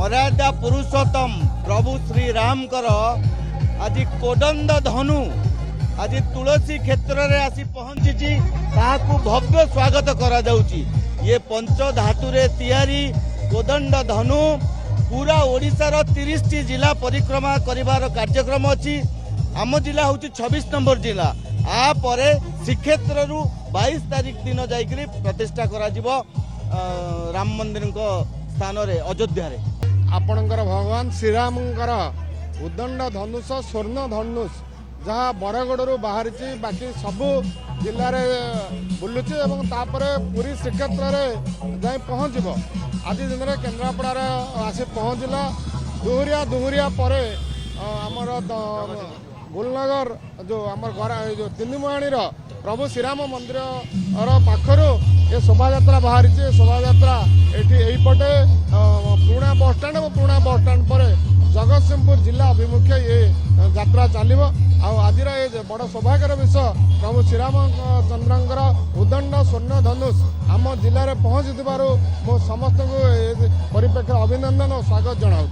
मर्यादा पुरुषोत्तम प्रभु श्री राम कर आज कोदंड धनु आज तुलसी क्षेत्र में आसी पहुंची भव्य स्वागत करा जाउची। ये पंच धातु रे तैयारी कोदंड धनु पूरा ओडिशार 30 जिला परिक्रमा करिवार कार्यक्रम अछि। आम जिला हूँ 26 नंबर जिला। आ परे श्रीक्षेत्र 22 तारीख दिन जाइकरी प्रतिष्ठा करा जिवो राम मंदिर स्थान रे अयोध्या रे। आपणकर भगवान श्रीरामकर उदंड धनुष स्वर्ण धनुष जहाँ बरगढ़ बाहरी बाकी सबू जिले में बुलुची और तापर पूरी श्रीक्षेत्र में जाए पहुँच आज दिन में केन्द्रापड़ा आसी पहुँचला दुहुरिया पर आमर गुलनगर जो आम जो तिंदुमुहाणीर प्रभु श्रीराम मंदिर पाखर ये शोभा बाहरी शोभा यहीपटे पुराणा बसस्टाण और पुराणा बसस्टाण पर जगतसिंहपुर जिला अभिमुखे ये यात्रा चलो। आज बड़ सौभाग्यर विषय प्रभु श्रीरामचंद्र उदंड स्वर्ण धनुष आम जिले में पहुँची मो समस्त को परिप्रेक्षी अभिनंदन और स्वागत जनाऊँ।